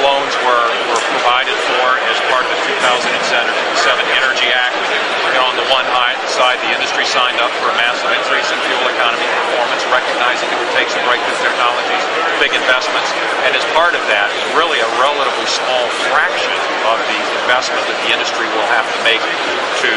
loans were provided for as part of the 2007 Energy Act. On the one side, the industry signed up for a massive increase in fuel economy performance, recognizing it would take some breakthrough technologies, big investments, and as part of that, really a relatively small fraction of the investment that the industry will have to make to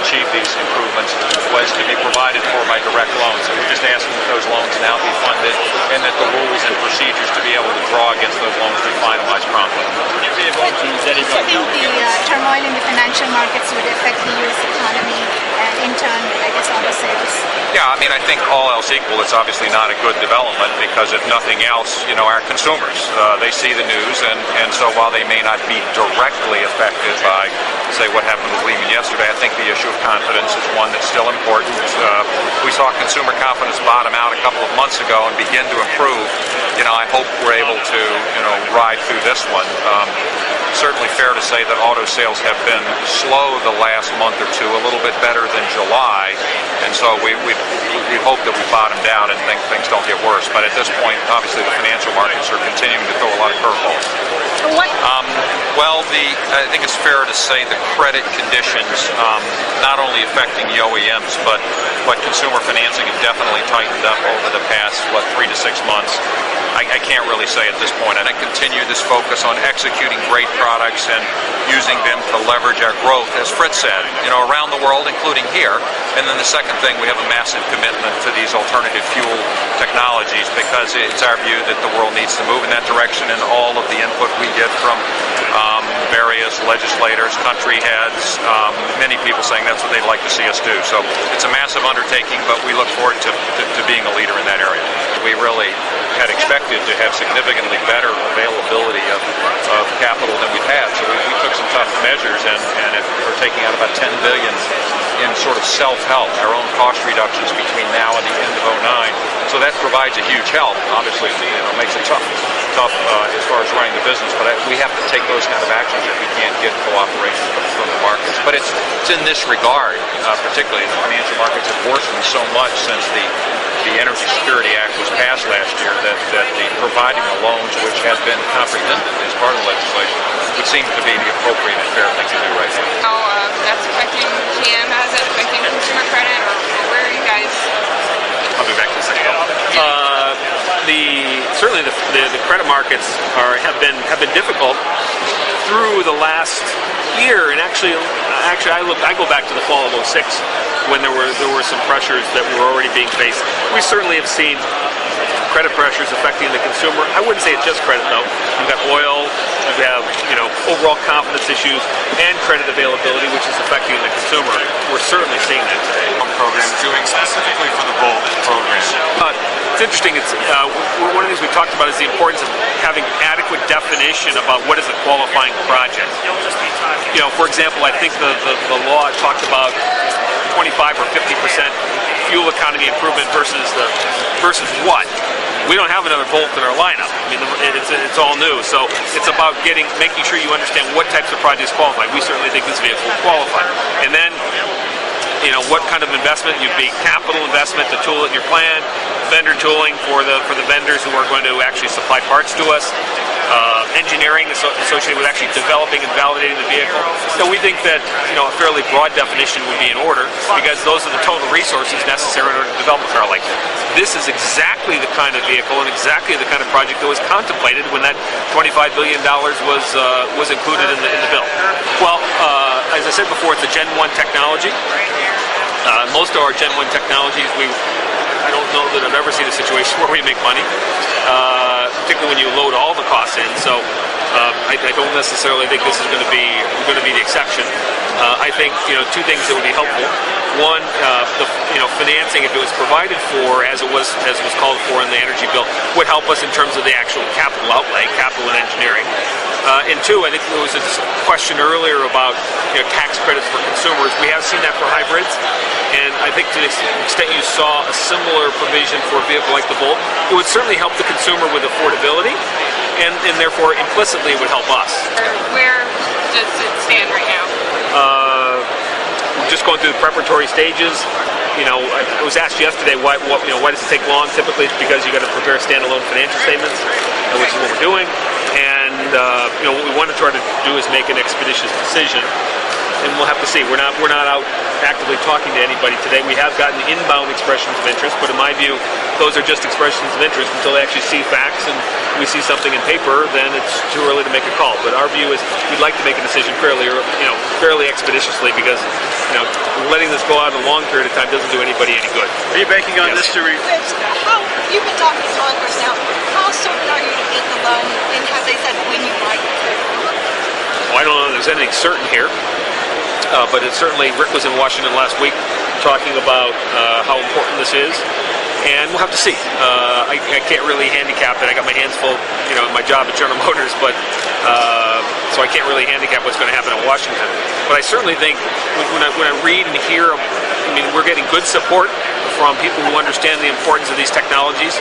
achieve these improvements was to be provided for by direct loans. So we're just asking that those loans now be funded and that the rules and procedures to be able to draw against those loans be finalized promptly. Do you think the turmoil in the financial markets would affect the U.S. economy and in turn, I guess, auto sales? Yeah, I mean, I think all else equal, it's obviously not a good development because if nothing else, our consumers, they see the news and so while they may not be directly affected by, say, what happened with Lehman yesterday, I think the issue of confidence is one that's still important. We saw consumer confidence bottom out a couple of months ago and begin to improve. I hope we're able to, ride through this one. Certainly fair to say that auto sales have been slow the last month or two, a little bit better than July, and so we hope that we bottomed out and things don't get worse. But at this point, obviously, the financial markets are continuing to throw a lot of curveballs. I think it's fair to say the credit conditions, not only affecting the OEMs, but consumer financing have definitely tightened up over the past, 3 to 6 months. I can't really say at this point. And I continue this focus on executing great products and using them to leverage our growth, as Fritz said, around the world, including here. And then the second thing, we have a massive commitment to these alternative fuel technologies because it's our view that the world needs to move in that direction, and all of the input we get from various legislators, country heads, many people saying that's what they'd like to see us do. So it's a massive undertaking, but we look forward to being a leader in that area. We really had expected to have significantly better availability of capital than we've had. So we took some tough measures, and we're taking out about $10 billion in sort of self-help, our own cost reductions between now and the end of 2009. So that provides a huge help. Obviously, makes it tough as far as running the business. But we have to take those kind of actions if we can't get cooperation from the markets. But it's in this regard, particularly the financial markets have worsened so much since the Energy Security Act was passed last year that the providing the loans, which has been comprehended as part of the legislation, would seem to be the appropriate and fair thing to do right now. How that's affecting GM? How's that affecting consumer credit? Or where are you guys? I'll be back to the second one. Certainly the credit markets have been difficult through the last year, and actually I go back to the fall of '06 when there were some pressures that were already being faced. We certainly have seen credit pressures affecting the consumer. I wouldn't say it's just credit though. You've got oil, you have overall confidence issues, and credit availability, which is affecting the consumer. We're certainly seeing that today. Program doing specifically for the Volt program. It's interesting. It's one of the things we talked about is the importance of having adequate definition about what is a qualifying project. For example, I think the law talked about 25 or 50% fuel economy improvement versus what? We don't have another Volt in our lineup. I mean, it's all new. So it's about making sure you understand what types of projects qualify. We certainly think this vehicle will qualify. And then, what kind of investment? You'd be capital investment to tool it in your plan, vendor tooling for the vendors who are going to actually supply parts to us, engineering associated with actually developing and validating the vehicle. So we think that a fairly broad definition would be in order because those are the total resources necessary in order to develop a car like that. This is exactly the kind of vehicle and exactly the kind of project that was contemplated when that $25 billion was included in the bill. Well, as I said before, it's a Gen 1 technology. Most of our Gen 1 technologies, I don't know that I've ever seen a situation where we make money, particularly when you load all the costs in. So I don't necessarily think this is going to be the exception. I think two things that would be helpful. One, the financing, if it was provided for as it was called for in the energy bill, would help us in terms of the actual capital outlay, capital and engineering. And two, I think there was a question earlier about tax credits for consumers. We have seen that for hybrids, and I think to the extent you saw a similar provision for a vehicle like the Volt, it would certainly help the consumer with affordability, and therefore implicitly it would help us. Where does it stand right now? Just going through the preparatory stages. I was asked yesterday why does it take long? Typically it's because you got to prepare standalone financial statements, which is what we're doing. And And what we want to try to do is make an expeditious decision, and we'll have to see. We're not out actively talking to anybody today. We have gotten inbound expressions of interest, but in my view, those are just expressions of interest until they actually see facts and we see something in paper. Then it's too early to make a call. But our view is we'd like to make a decision fairly expeditiously, because letting this go out a long period of time doesn't do anybody any good. Are you banking on this to Fritz, you've been talking to Congress now. How certain are you to get the loan, and have they said when you might get it? Well, I don't know if there's anything certain here, but it's certainly, Rick was in Washington last week talking about how important this is, and we'll have to see. I can't really handicap it. I got my hands full, in my job at General Motors, but so I can't really handicap what's going to happen in Washington. But I certainly think when I read and hear, we're getting good support from people who understand the importance of these technologies,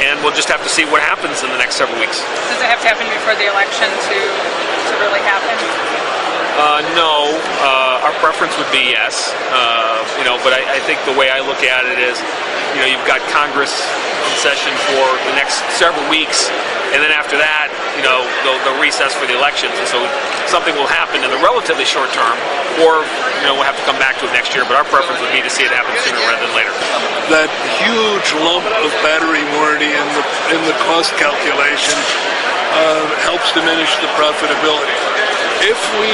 and we'll just have to see what happens in the next several weeks. Does it have to happen before the election to really happen? No, our preference would be yes, but I think the way I look at it is, you've got Congress in session for the next several weeks, and then after that, they'll recess for the elections, and so something will happen in the relatively short term, or we'll have to come back to it next year, but our preference would be to see it happen sooner rather than later. That huge lump of battery warranty in the cost calculation helps diminish the profitability. If we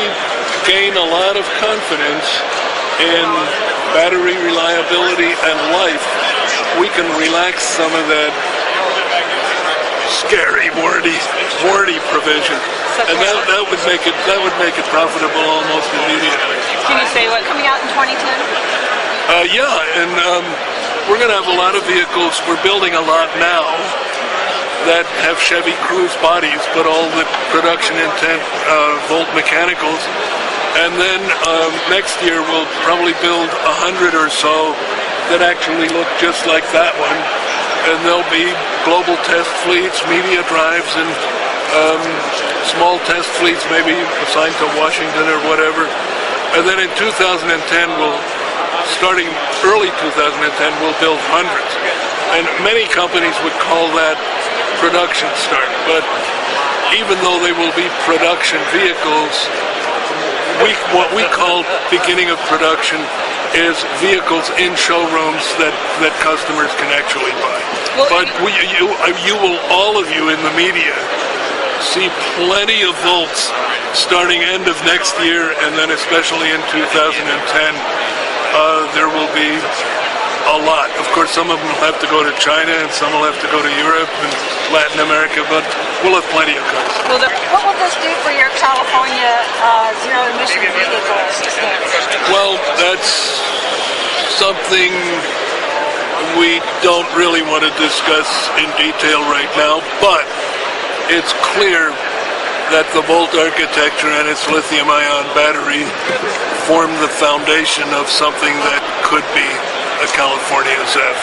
gain a lot of confidence in battery reliability and life, we can relax some of that scary warranty provision, and that would make it profitable almost immediately. Can you say what coming out in 2010? And we're going to have a lot of vehicles. We're building a lot now that have Chevy Cruise bodies, but all the production intent Volt mechanicals. And then next year we'll probably build 100 or so that actually look just like that one. And there'll be global test fleets, media drives, and small test fleets maybe assigned to Washington or whatever. And then in 2010, starting early 2010, we'll build hundreds. And many companies would call that production start. But even though they will be production vehicles, what we call beginning of production is vehicles in showrooms that customers can actually buy. But you will, all of you in the media, see plenty of Volts starting end of next year, and then especially in 2010, there will be a lot. Of course, some of them will have to go to China, and some will have to go to Europe and Latin America, but we'll have plenty of cars. What will this do for your California zero-emission vehicles? Well, that's something we don't really want to discuss in detail right now, but it's clear that the Volt architecture and its lithium-ion battery form the foundation of something that could be a California ZEV.